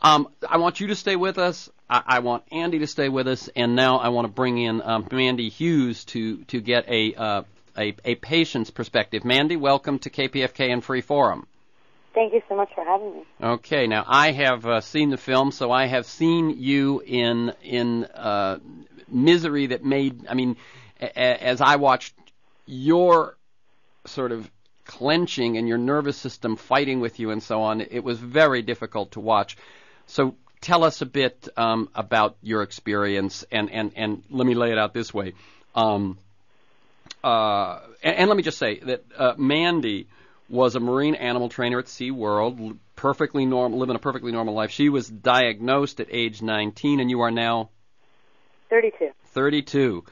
I want you to stay with us. I want Andy to stay with us, and now I want to bring in Mandy Hughes to get a patient's perspective. Mandy, welcome to KPFK and Free Forum. Thank you so much for having me. Okay, now I have seen the film, so I have seen you in misery that made. I mean, as I watched your sort of clenching and your nervous system fighting with you and so on, it was very difficult to watch. So tell us a bit about your experience, and let me lay it out this way. And let me just say that Mandy was a marine animal trainer at SeaWorld, perfectly normal, living a perfectly normal life. She was diagnosed at age 19, and you are now? 32. 32.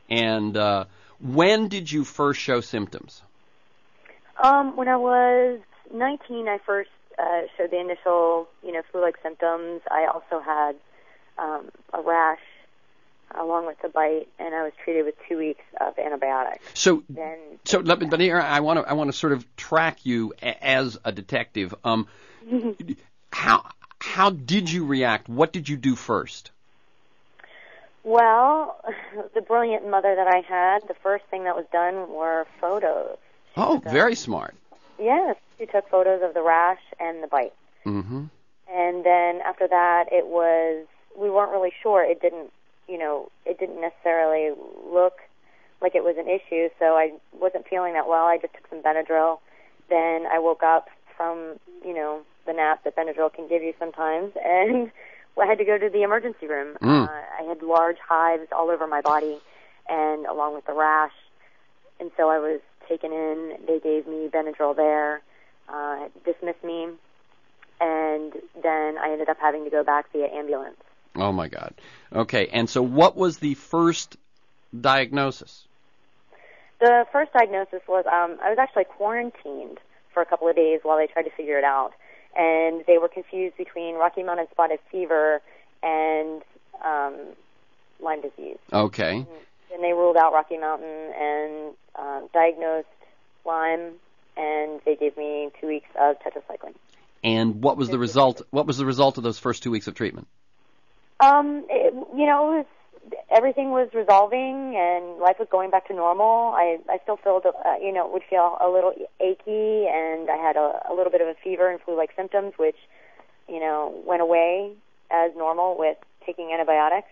And when did you first show symptoms? When I was 19, I first showed the initial, flu-like symptoms. I also had a rash along with the bite, and I was treated with 2 weeks of antibiotics. But here I want to sort of track you as a detective. How did you react? What did you do first? Well, the brilliant mother that I had, the first thing that was done were photos. Very smart. Yes, she took photos of the rash and the bite. Mm-hmm. And then after that, we weren't really sure. It didn't necessarily look like it was an issue, so I wasn't feeling that well. I just took some Benadryl. Then I woke up from, the nap that Benadryl can give you sometimes, and I had to go to the emergency room. I had large hives all over my body, and along with the rash, and so I was taken in. They gave me Benadryl there, dismissed me, and then I ended up having to go back via ambulance. Oh, my God. Okay, and so what was the first diagnosis? The first diagnosis was I was actually quarantined for a couple of days while they tried to figure it out, and they were confused between Rocky Mountain spotted fever and Lyme disease. Okay. And they ruled out Rocky Mountain and diagnosed Lyme, and they gave me 2 weeks of tetracycline. And what was the result? What was the result of those first 2 weeks of treatment? Everything was resolving and life was going back to normal. I still felt, would feel a little achy, and I had a little bit of a fever and flu-like symptoms, which, went away as normal with taking antibiotics.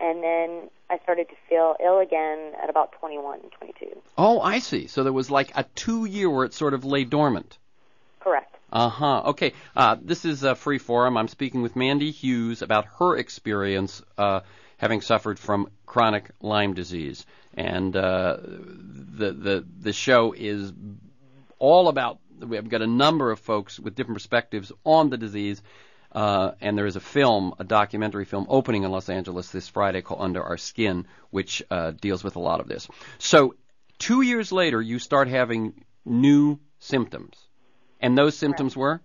And then I started to feel ill again at about 21, 22. Oh, I see. So there was like a 2 year where it sort of lay dormant. Correct. Okay. This is Free Forum. I'm speaking with Mandy Hughes about her experience having suffered from chronic Lyme disease. And the show is all about, we've got a number of folks with different perspectives on the disease. And there is a documentary film opening in Los Angeles this Friday called Under Our Skin, which deals with a lot of this. So 2 years later, you start having new symptoms. And those symptoms were?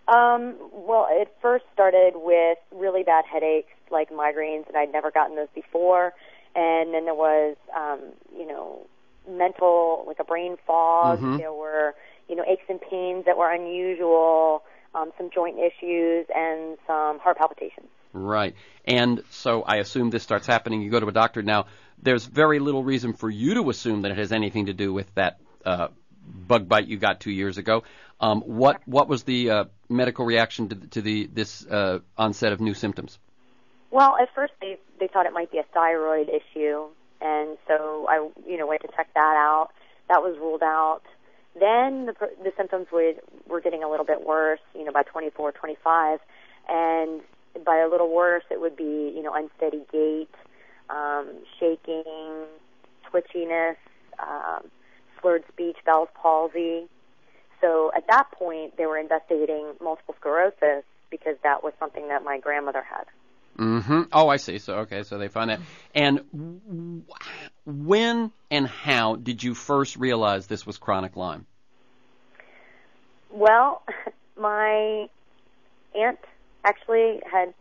Well, it first started with really bad headaches, like migraines, and I'd never gotten those before. And then there was, mental, like a brain fog. Mm-hmm. There were, aches and pains that were unusual, some joint issues, and some heart palpitations. Right. And so I assume this starts happening. You go to a doctor. Now, there's very little reason for you to assume that it has anything to do with that bug bite you got 2 years ago. What was the medical reaction to this onset of new symptoms? Well, at first they thought it might be a thyroid issue, and so I went to check that out. That was ruled out. Then the symptoms were getting a little bit worse, by 24, 25, and by a little worse it would be, unsteady gait, shaking, twitchiness, slurred speech, Bell's palsy. So at that point, they were investigating multiple sclerosis because that was something that my grandmother had. Mm-hmm. Oh, I see. So they find that. And when and how did you first realize this was chronic Lyme? Well, my aunt actually had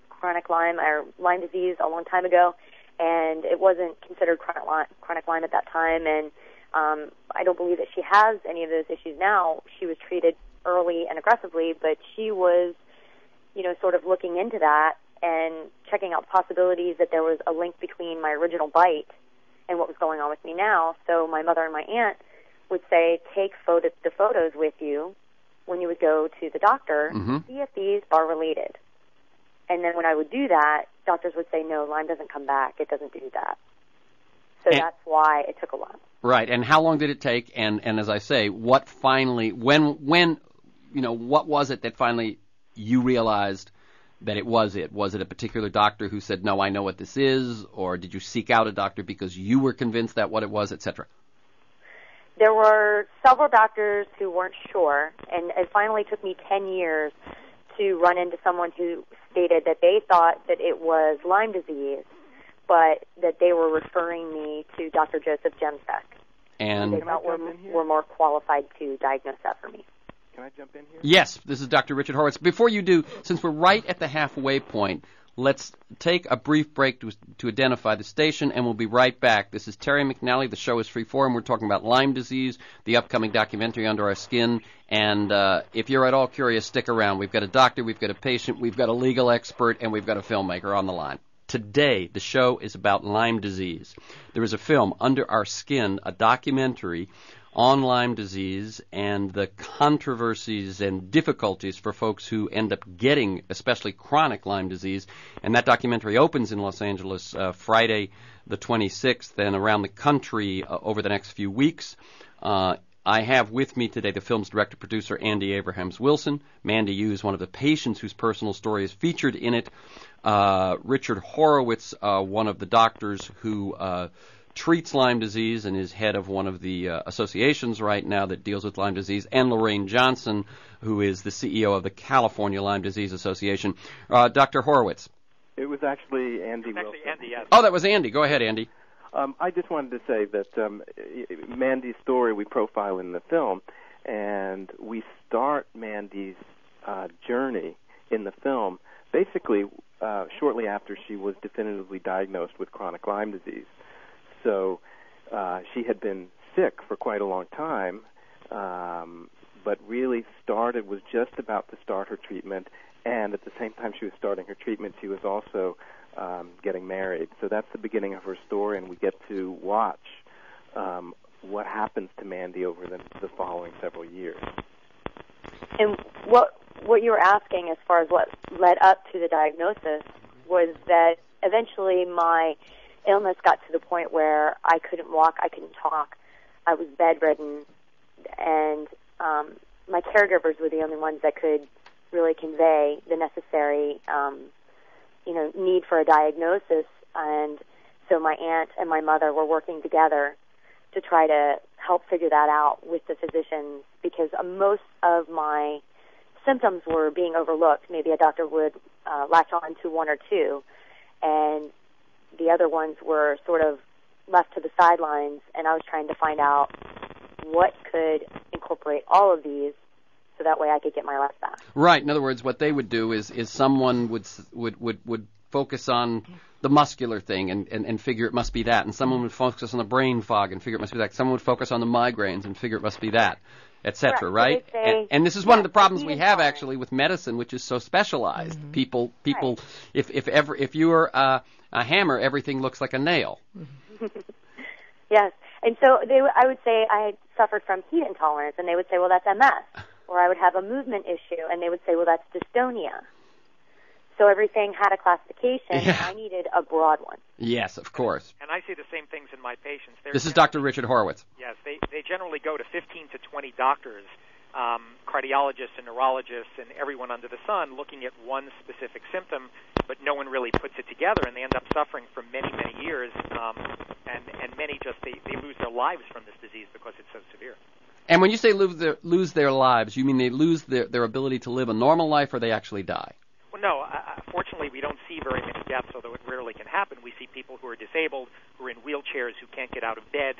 chronic Lyme or Lyme disease a long time ago, and it wasn't considered chronic Lyme at that time, and I don't believe that she has any of those issues now. She was treated early and aggressively, but she was sort of looking into that and checking out possibilities that there was a link between my original bite and what was going on with me now. So my mother and my aunt would say, take the photos with you when you would go to the doctor, see if these are related. And then when I would do that, doctors would say, no, Lyme doesn't come back. It doesn't do that. So that's why it took a while. Right. And how long did it take? And as I say, what finally, when, what was it that finally you realized that it was it? Was it a particular doctor who said, no, I know what this is? Or did you seek out a doctor because you were convinced that what it was, et cetera? There were several doctors who weren't sure, and it finally took me 10 years to run into someone who stated that they thought that it was Lyme disease, but that they were referring me to Dr. Joseph Jemsek. And they felt were more qualified to diagnose that for me. Can I jump in here? Yes, this is Dr. Richard Horowitz. Before you do, since we're right at the halfway point, let's take a brief break to identify the station, and we'll be right back. This is Terry McNally. The show is Freeform. We're talking about Lyme disease, the upcoming documentary Under Our Skin. And if you're at all curious, stick around. We've got a doctor, we've got a patient, we've got a legal expert, and we've got a filmmaker on the line. Today, the show is about Lyme disease. There is a film, Under Our Skin, a documentary on Lyme disease and the controversies and difficulties for folks who end up getting especially chronic Lyme disease. And that documentary opens in Los Angeles Friday the 26th and around the country over the next few weeks. I have with me today the film's director-producer, Andy Abrahams-Wilson. Mandy Yu is one of the patients whose personal story is featured in it. Richard Horowitz, one of the doctors who treats Lyme disease and is head of one of the associations right now that deals with Lyme disease, and Lorraine Johnson, who is the CEO of the California Lyme Disease Association. Dr. Horowitz. It was actually Andy Wilson. Actually Andy, yes. Oh, that was Andy. Go ahead, Andy. I just wanted to say that Mandy's story we profile in the film, and we start Mandy's journey in the film basically shortly after she was definitively diagnosed with chronic Lyme disease. So she had been sick for quite a long time, but really was just about to start her treatment, and at the same time she was starting her treatment, she was also getting married. So that's the beginning of her story, and we get to watch what happens to Mandy over the following several years. And what you were asking as far as what led up to the diagnosis was that eventually my illness got to the point where I couldn't walk, I couldn't talk, I was bedridden, and my caregivers were the only ones that could really convey the necessary need for a diagnosis. And so my aunt and my mother were working together to try to help figure that out with the physicians, because most of my symptoms were being overlooked. Maybe a doctor would latch on to one or two, and the other ones were sort of left to the sidelines, and I was trying to find out what could incorporate all of these so that way I could get my life back. Right. In other words, what they would do is someone would focus on the muscular thing and figure it must be that, and someone would focus on the brain fog and figure it must be that. Someone would focus on the migraines and figure it must be that, etc. Right? And this is one of the problems we have actually with medicine, which is so specialized. Mm-hmm. People. Right. If you are a hammer, everything looks like a nail. Yes. And so I would say I had suffered from heat intolerance, and they would say, well, that's MS. Or I would have a movement issue, and they would say, well, that's dystonia. So everything had a classification, and I needed a broad one. Yes, of course. And I see the same things in my patients. This is Dr. Richard Horowitz. Yes, they generally go to 15 to 20 doctors, cardiologists and neurologists and everyone under the sun looking at one specific symptom, but no one really puts it together, and they end up suffering for many, many years, and many just they lose their lives from this disease because it's so severe. And when you say lose their lives, you mean they lose their ability to live a normal life, or they actually die? Well, no. Fortunately, we don't see very many deaths, although it rarely can happen. We see people who are disabled, who are in wheelchairs, who can't get out of bed.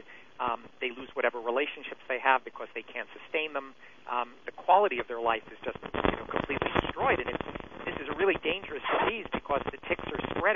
They lose whatever relationships they have because they can't sustain them. The quality of their life is just completely destroyed. And this is a really dangerous disease because the ticks are spreading